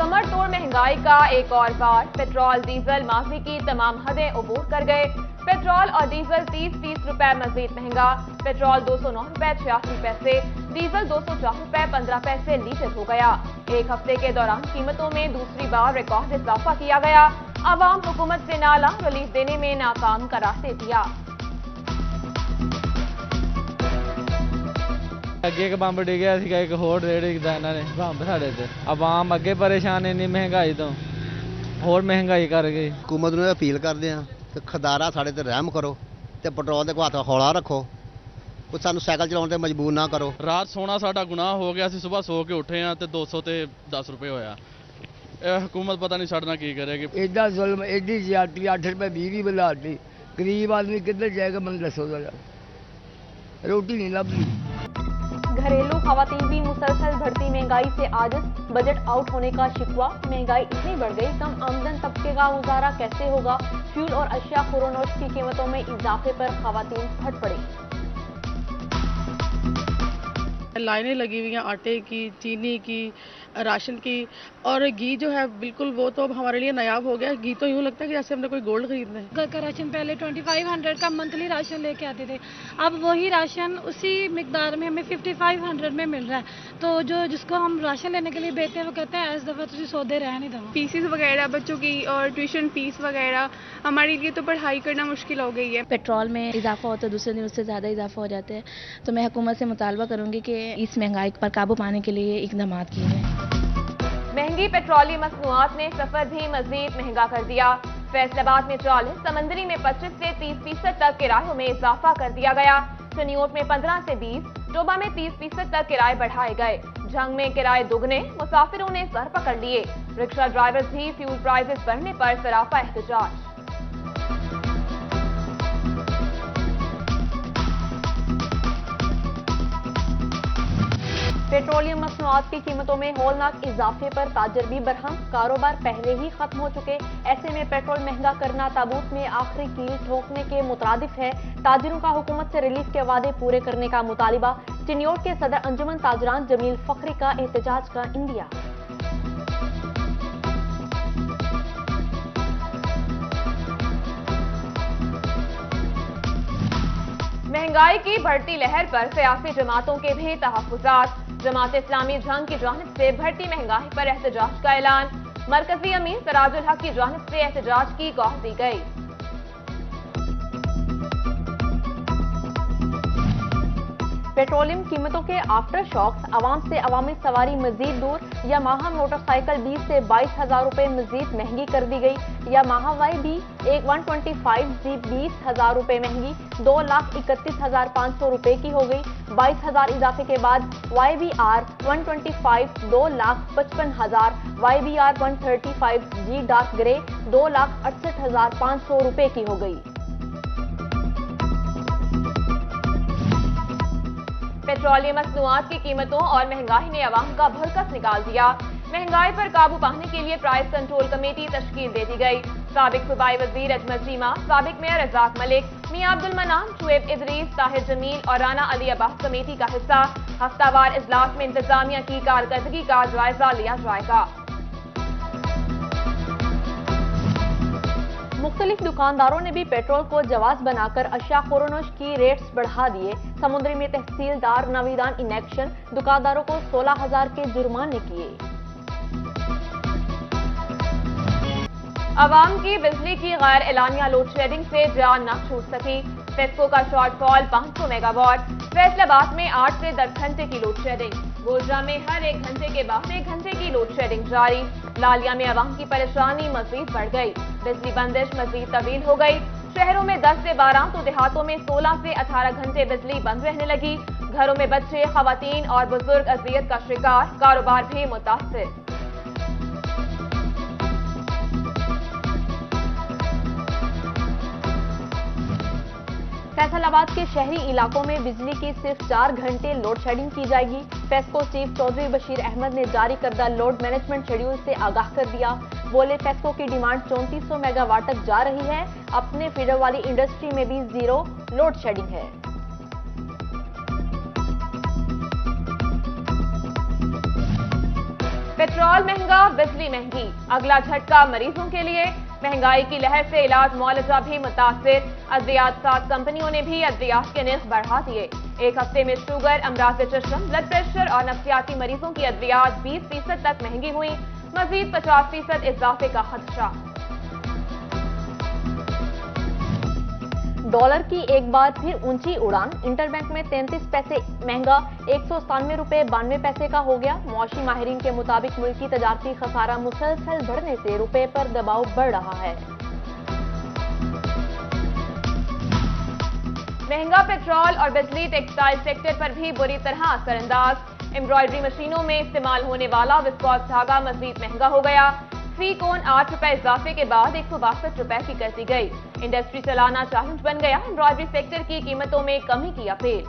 कमर तोड़ महंगाई का एक और बार। पेट्रोल डीजल माफी की तमाम हदें अबूर कर गए। पेट्रोल और डीजल 30-30 रुपए मजीद महंगा। पेट्रोल 209 रुपए 86 पैसे, डीजल 204 रुपए 15 पैसे लीटर हो गया। एक हफ्ते के दौरान कीमतों में दूसरी बार रिकॉर्ड इजाफा किया गया। आवाम हुकूमत से नाला रिलीफ देने में नाकाम करार दे दिया। ਅੱਗੇ ਇੱਕ ਬੰਬ ਡਿੱਗਿਆ ਸੀਗਾ, ਇੱਕ ਹੋਰ ਰੇੜ ਦਾ ਇਹਨਾਂ ਨੇ ਬੰਬ ਸਾਡੇ ਤੇ। ਆਵਾਮ ਅੱਗੇ ਪਰੇਸ਼ਾਨ ਇੰਨੀ ਮਹਿੰਗਾਈ ਤੋਂ, ਹੋਰ ਮਹਿੰਗਾਈ ਕਰ ਗਈ। हुकूमत ਨੂੰ अपील करते हैं कि खदारा साढ़े ते रहम करो ਤੇ ਪੈਟਰੋਲ ਦੇ ਹੱਥ ਹੌਲਾ ਰੱਖੋ, ਕੁਝ ਸਾਨੂੰ ਸਾਈਕਲ ਚਲਾਉਣ ਤੇ ਮਜਬੂਰ ਨਾ ਕਰੋ। ਰਾਤ ਸੋਣਾ ਸਾਡਾ ਗੁਨਾਹ ਹੋ ਗਿਆ ਸੀ, ਸਵੇਰ ਸੋ ਕੇ ਉੱਠੇ ਆ ਤੇ 200 ਤੇ 10 ਰੁਪਏ ਹੋਇਆ। ਇਹ ਹਕੂਮਤ ਪਤਾ ਨਹੀਂ ਸਾਡੇ ਨਾਲ ਕੀ ਕਰੇਗੀ। ਐਡਾ ਜ਼ੁਲਮ, ਐਡੀ ਜ਼ਿਆਦਤੀ, 8 ਰੁਪਏ 20 ਵੀ ਵਧਾਤੀ। ਗਰੀਬ ਆਦਮੀ ਕਿੱਧਰ ਜਾਏਗਾ, ਮੈਨੂੰ ਦੱਸੋ ਜ਼ਰਾ, ਰੋਟੀ नहीं ਲੱਭਦੀ। घरेलू खवातीन भी मुसलसल बढ़ती महंगाई से आजिज, बजट आउट होने का शिकवा। महंगाई इतनी बढ़ गई, कम आमदन तबके का गुजारा कैसे होगा। फ्यूल और अशिया खुरोनोश की कीमतों में इजाफे पर खवातीन फट पड़ी। लाइनें लगी हुई हैं आटे की, चीनी की, राशन की, और घी जो है बिल्कुल वो तो अब हमारे लिए नायाब हो गया। घी तो यूँ लगता है कि जैसे हमने कोई गोल्ड खरीदना है। घर का राशन पहले 2500 का मंथली राशन लेके आते थे, अब वही राशन उसी मिकदार में हमें 5500 में मिल रहा है। तो जिसको हम राशन लेने के लिए भेजते हैं वो कहते हैं इस दफ़ा तुझे सौदे रह नहीं दवा। फीसिस वगैरह बच्चों की और ट्यूशन फीस वगैरह, हमारे लिए तो पढ़ाई करना मुश्किल हो गई है। पेट्रोल में इजाफा होता है, दूसरे दिन उससे ज़्यादा इजाफा हो जाता है। तो मैं हुकूमत से मुतालबा करूँगी कि इस महंगाई पर काबू पाने के लिए इक़दाम किए जाएँ। महंगी पेट्रोलियम मसनूआत ने सफर भी मजीद महंगा कर दिया। फैसलाबाद में 40, समंदरी में 25 से 30% तक किरायों में इजाफा कर दिया गया। चनियोट में 15 से 20, डोबा में 30% तक किराए बढ़ाए गए। झंग में किराए दुगने, मुसाफिरों ने सर पकड़ लिए। रिक्शा ड्राइवर्स भी फ्यूल प्राइसेस बढ़ने पर सरापा एहतजाज। पेट्रोलियम मसनूआत की कीमतों में होलनाक इजाफे पर ताजर भी बरहम। कारोबार पहले ही खत्म हो चुके, ऐसे में पेट्रोल महंगा करना ताबूत में आखिरी कील ठोकने के मुतरादिफ है। ताजिरों का हुकूमत से रिलीफ के वादे पूरे करने का मुतालिबा। चिन्योट के सदर अंजुमन ताजरान जमील फखरी का एहतजाज का इंडिया। महंगाई की बढ़ती लहर पर सियासी जमातों के भी तहफ्फुज़ात। जमात इस्लामी जंग की जानिब से बढ़ती महंगाई पर एहतजाज का ऐलान। मरकजी अमीर सराजुल हक की जानिब से एहतजाज की गवाह दी गई। पेट्रोलियम कीमतों के आफ्टर शॉक्स, आवाम से अवामी सवारी मजीद दूर। यामाहा मोटरसाइकिल 20 से 22,000 रुपए मजीद महंगी कर दी गई। यामाहा वाई भी एक 125 20,000 रुपए महंगी, 2,31,500 रुपए की हो गई। 22,000 इजाफे के बाद Y B R 125 2,55,000, Y B R 135 G dark grey 2,68,500 रुपए की हो गई। पेट्रोलियम मसनूआत की कीमतों और महंगाई ने अवाम का भरकस निकाल दिया। महंगाई पर काबू पाने के लिए प्राइस कंट्रोल कमेटी तश्कील दे दी गई। साबिक सूबाई वजीर अजमल चीमा, साबिक मेयर रज़ाक मलिक, मियां अब्दुल मनान, शुएब इदरीस, ताहिर जमील और राना अली अब्बास कमेटी का हिस्सा। हफ्तावार इजलास में इंतजामिया की कारकर्दगी का जायजा लिया जाएगा। मुख्तलिफ दुकानदारों ने भी पेट्रोल को जवाज बनाकर अशिया खुरोनोश की रेट्स बढ़ा दिए। समुद्री में तहसीलदार नावीदान इन एक्शन, दुकानदारों को 16,000 के जुर्माने किए। अवाम की बिजली की गैर एलानिया लोड शेडिंग से जान न छूट सकी। फेस्को का शॉर्टफॉल 500 मेगावाट। फैसलाबाद में 8 से 10 घंटे की लोड शेडिंग। गोजरा में हर 1 घंटे के बाद 1 घंटे की लोड शेडिंग जारी। लालिया में अवाम की परेशानी मजीद बढ़ गई। बिजली बंदिश मजीद तवील हो गई। शहरों में 10 से 12 तो देहातों में 16 से 18 घंटे बिजली बंद रहने लगी। घरों में बच्चे, खवातीन और बुजुर्ग अजियत का शिकार। कारोबार भी मुतासिर। फैसलाबाद के शहरी इलाकों में बिजली की सिर्फ 4 घंटे लोड शेडिंग की जाएगी। फेस्को चीफ चौधरी बशीर अहमद ने जारी करदा लोड मैनेजमेंट शेड्यूल से आगाह कर दिया। बोले फेस्को की डिमांड 3400 मेगावाट तक जा रही है। अपने फीडर वाली इंडस्ट्री में भी 0 लोड शेडिंग है। पेट्रोल पेट्रोल महंगा, बिजली महंगी, अगला झटका मरीजों के लिए। महंगाई की लहर से इलाज मुआवजा भी मुतासिर। अद्वियात साथ कंपनियों ने भी अद्वियात के निर्ख बढ़ा दिए। एक हफ्ते में शुगर, अमराज चश्म, ब्लड प्रेशर और नफ्सियाती मरीजों की अद्वियात 20% तक महंगी हुई। मजीद 50% इजाफे का खदशा। डॉलर की एक बार फिर ऊंची उड़ान। इंटरबैंक में 33 पैसे महंगा 197 रुपए 92 पैसे का हो गया। मौशी माहिरीन के मुताबिक मुल्की तजारती खसारा मुसलसल बढ़ने से रुपए पर दबाव बढ़ रहा है। महंगा पेट्रोल और बिजली टेक्सटाइल सेक्टर पर भी बुरी तरह असरअंदाज। एम्ब्रॉयडरी मशीनों में इस्तेमाल होने वाला विस्कॉस धागा मजीद महंगा हो गया। फी कोन 8 रुपए इजाफे के बाद 162 रुपए की कर दी गई। इंडस्ट्री चलाना चैलेंज बन गया। एम्ब्रॉयडरी सेक्टर की कीमतों में कमी की अपील।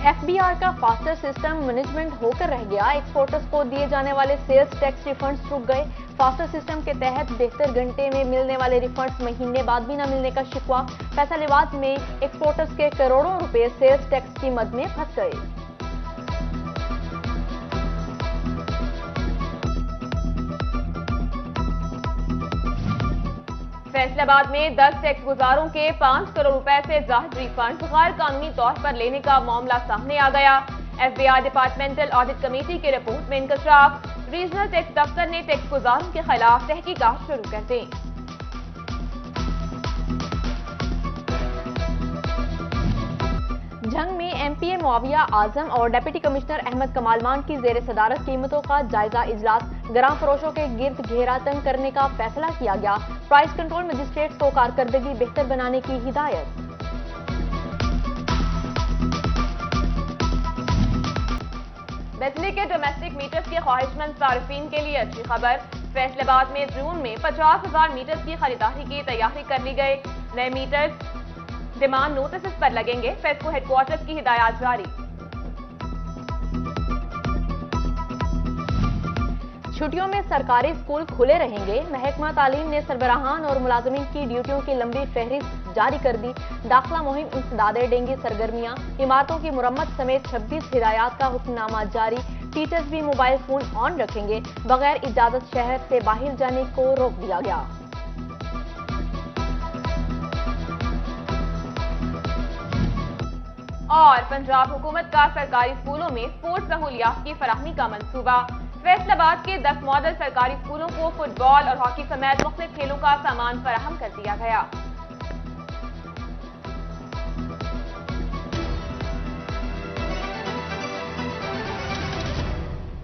एफबीआर का फास्टर सिस्टम मैनेजमेंट होकर रह गया। एक्सपोर्टर्स को दिए जाने वाले सेल्स टैक्स रिफंड्स रुक गए। फास्टर सिस्टम के तहत 72 घंटे में मिलने वाले रिफंड्स महीने बाद भी न मिलने का शिकवा। फैसलाबाद में एक्सपोर्टर्स के करोड़ों रुपए सेल्स टैक्स की मद में फंस गए। फैसलाबाद में 10 टैक्स गुजारों के 5 करोड़ रुपए से ज्यादा रिफंड गैर कानूनी तौर पर लेने का मामला सामने आ गया। एफबीआर डिपार्टमेंटल ऑडिट कमेटी की रिपोर्ट में इंकशाफ। रीजनल टैक्स दफ्तर ने टैक्स गुजारों के खिलाफ तहकीकात शुरू कर दी। जंग में एमपीए मुआविया आजम और डिप्टी कमिश्नर अहमद कमालमान की जेर सदारत कीमतों का जायजा इजलास। ग्राम फरोशों के गिर्द घेरा तंग करने का फैसला किया गया। प्राइस कंट्रोल मजिस्ट्रेट्स को कारकर्दगी बेहतर बनाने की हिदायत। बिजली के डोमेस्टिक मीटर्स के ख्वाहिशमंद सार्फिन के लिए अच्छी खबर। फैसलाबाद में जून में 50,000 मीटर्स की खरीदारी की तैयारी कर ली गई। नए मीटर्स डिमांड नोटिस पर लगेंगे। फेस्को हेडक्वार्टर्स की हिदायत जारी। छुट्टियों में सरकारी स्कूल खुले रहेंगे। महकमा तालीम ने सरबराहान और मुलाजमीन की ड्यूटियों की लंबी फहरिस्त जारी कर दी। दाखिला मुहिम इंसदादे डेंगी सरगर्मियां। इमारतों की मुरम्मत समेत 26 हिदायत का हुक्मनामा जारी। टीचर्स भी मोबाइल फोन ऑन रखेंगे। बगैर इजाजत शहर से बाहर जाने को रोक दिया गया। और पंजाब हुकूमत का सरकारी स्कूलों में स्पोर्ट्स सहूलियात की फराहमी का मंसूबा। फैसलाबाद के 10 मॉडल सरकारी स्कूलों को फुटबॉल और हॉकी समेत मुख्तलिफ खेलों का सामान फराहम कर दिया गया।